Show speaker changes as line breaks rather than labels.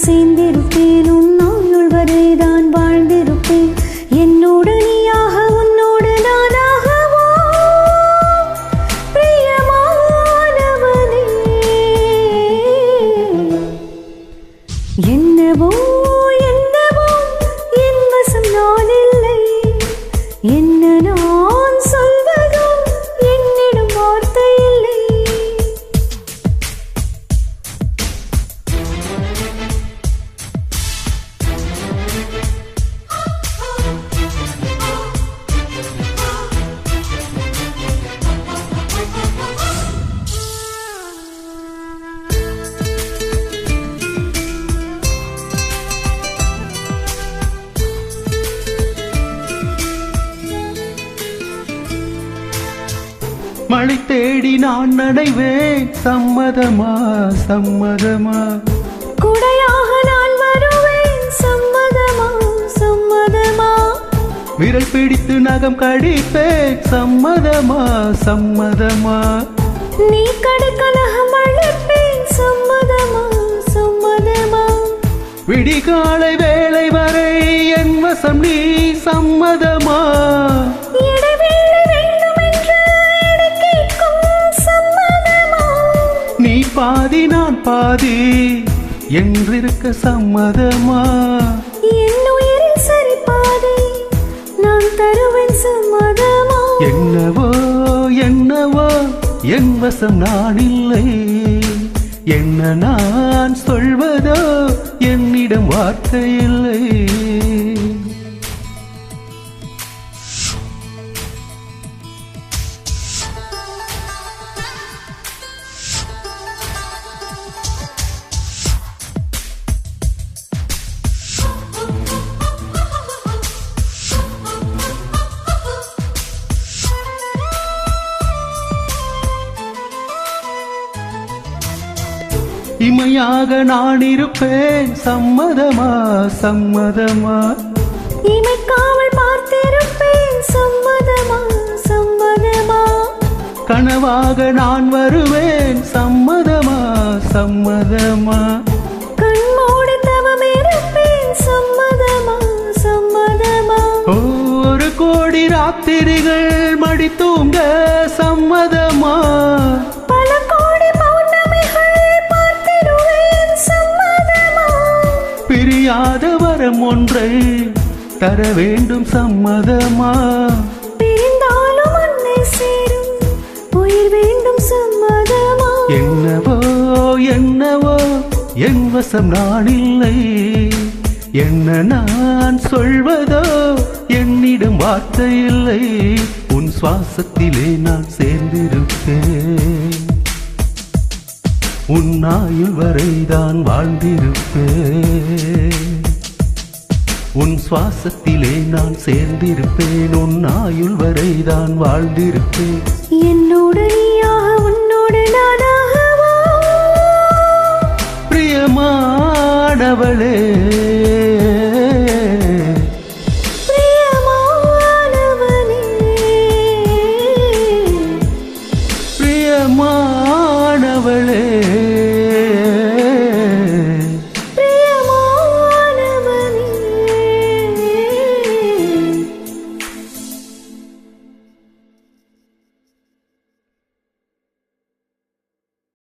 சேர்ந்திருப்பேன் உன்னாயுள் வரைதான் வாழ்ந்திருப்பேன் என்னோடு நீயாக உன்னோடு நானாகவோ பிரியமானவனே என்னவோ என்னவோ என் வசம் நான் இல்லை என்ன நான் சொல்வதோ என்னிடம் வார்த்தை இல்லை
மழை தேடி நான் நடைவேன் சம்மதமா சம்மதமா
குடையாக நான் வருவேன் சம்மதமா சம்மதமா
விரல் பிடித்து நகம் கடிப்பேன் சம்மதமா சம்மதமா
நீ கடுக்கலகம் அழைப்பேன் சம்மதமா சம்மதமா
விடிகாலை வேளை வரை என் வசம் நீ சம்மதமா நீ பாதி நான் பாதி என்றிருக்க சம்மதமா
என் உயிரில் சரி பாதி நான் தருவேன் சம்மதமா
என்னவோ என்னவோ என் வசம் நான் இல்லை என்ன நான் சொல்வதோ என்னிடம் வார்த்தை இல்லை இமையாக நான் இருப்பேன் சம்மதமா சம்மதமா
இமைக்காமல் பார்த்திருப்பேன் சம்மதமா சம்மதமா
கனவாக நான் வருவேன் சம்மதமா சம்மதமா
கண்மூடி தவம் இருப்பேன் சம்மதமா சம்மதமா
ஒரு கோடி ராத்திரிகள் மடி தூங்க சம்மதமா
பல கோடி பௌர்ணமிகள் பார்த்திடுவேன் சம்மதமா
பிரியாத வரம் ஒன்றை தர வேண்டும் சம்மதமா
பிரிந்தாலும் அன்னை சேரும் உயிர் வேண்டும் சம்மதமா
என்னவோ என்னவோ என் வசம் நான் இல்லை என்ன நான் சொல்வதோ என்னிடம் வார்த்தை இல்லை உன் சுவாசத்திலே நான் சேர்ந்திருப்பேன் உன் ஆயுள் வரைதான் வாழ்ந்திருப்பேன் உன் சுவாசத்திலே நான் சேர்ந்திருப்பேன் உன் ஆயுள் வரைதான் வாழ்ந்திருப்பேன்
என்னோடு நீயாக உன்னோடு நானாகவோ
பிரியமானவளே